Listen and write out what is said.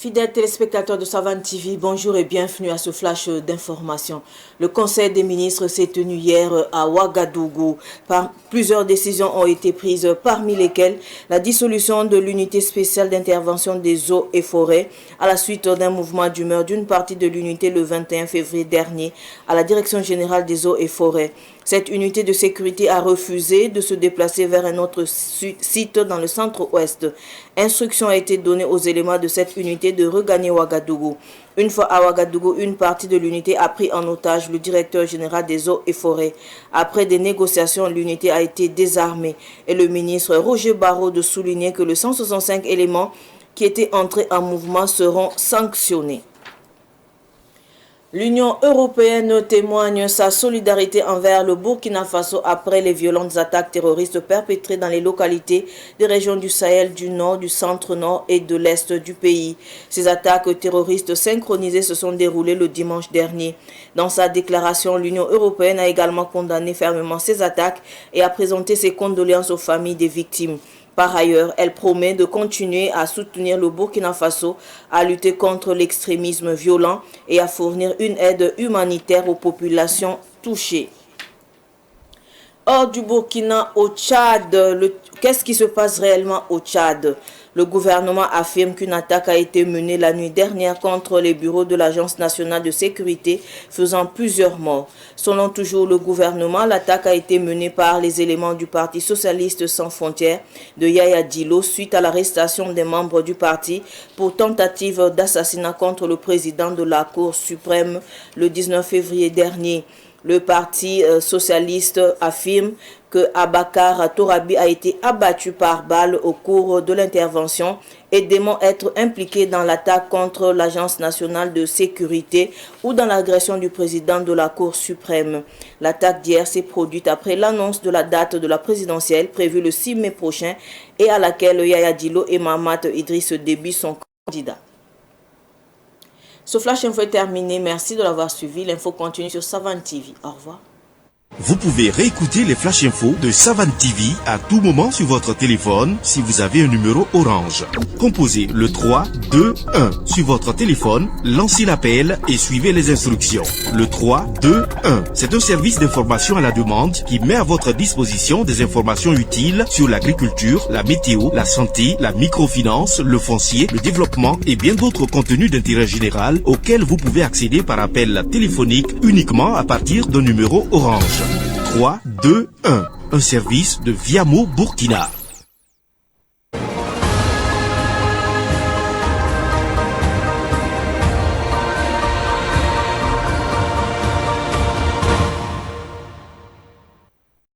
Fidèles téléspectateurs de Savane TV, bonjour et bienvenue à ce flash d'information. Le Conseil des ministres s'est tenu hier à Ouagadougou. Plusieurs décisions ont été prises, parmi lesquelles la dissolution de l'unité spéciale d'intervention des eaux et forêts à la suite d'un mouvement d'humeur d'une partie de l'unité le 21 février dernier à la Direction générale des eaux et forêts. Cette unité de sécurité a refusé de se déplacer vers un autre site dans le centre-ouest. Instruction a été donnée aux éléments de cette unité de regagner Ouagadougou. Une fois à Ouagadougou, une partie de l'unité a pris en otage le directeur général des eaux et forêts. Après des négociations, l'unité a été désarmée et le ministre Roger Barraud de souligner que les 165 éléments qui étaient entrés en mouvement seront sanctionnés. L'Union européenne témoigne sa solidarité envers le Burkina Faso après les violentes attaques terroristes perpétrées dans les localités des régions du Sahel, du Nord, du Centre-Nord et de l'Est du pays. Ces attaques terroristes synchronisées se sont déroulées le dimanche dernier. Dans sa déclaration, l'Union européenne a également condamné fermement ces attaques et a présenté ses condoléances aux familles des victimes. Par ailleurs, elle promet de continuer à soutenir le Burkina Faso, à lutter contre l'extrémisme violent et à fournir une aide humanitaire aux populations touchées. Hors du Burkina, au Tchad, qu'est-ce qui se passe réellement au Tchad? Le gouvernement affirme qu'une attaque a été menée la nuit dernière contre les bureaux de l'Agence nationale de sécurité, faisant plusieurs morts. Selon toujours le gouvernement, l'attaque a été menée par les éléments du Parti socialiste sans frontières de Yaya Dillo suite à l'arrestation des membres du parti pour tentative d'assassinat contre le président de la Cour suprême le 19 février dernier. Le Parti socialiste affirme que Abakar Torabi a été abattu par balle au cours de l'intervention et dément être impliqué dans l'attaque contre l'Agence nationale de sécurité ou dans l'agression du président de la Cour suprême. L'attaque d'hier s'est produite après l'annonce de la date de la présidentielle prévue le 6 mai prochain et à laquelle Yaya Dillo et Mahamat Idriss Déby sont candidats. Ce flash info est terminé. Merci de l'avoir suivi. L'info continue sur Savane TV. Au revoir. Vous pouvez réécouter les flash infos de Savane TV à tout moment sur votre téléphone si vous avez un numéro orange. Composez le 3 2 1 sur votre téléphone, lancez l'appel et suivez les instructions. Le 3 2 1, c'est un service d'information à la demande qui met à votre disposition des informations utiles sur l'agriculture, la météo, la santé, la microfinance, le foncier, le développement et bien d'autres contenus d'intérêt général auxquels vous pouvez accéder par appel téléphonique uniquement à partir d'un numéro orange. 3 2 1, un service de Viamo Burkina.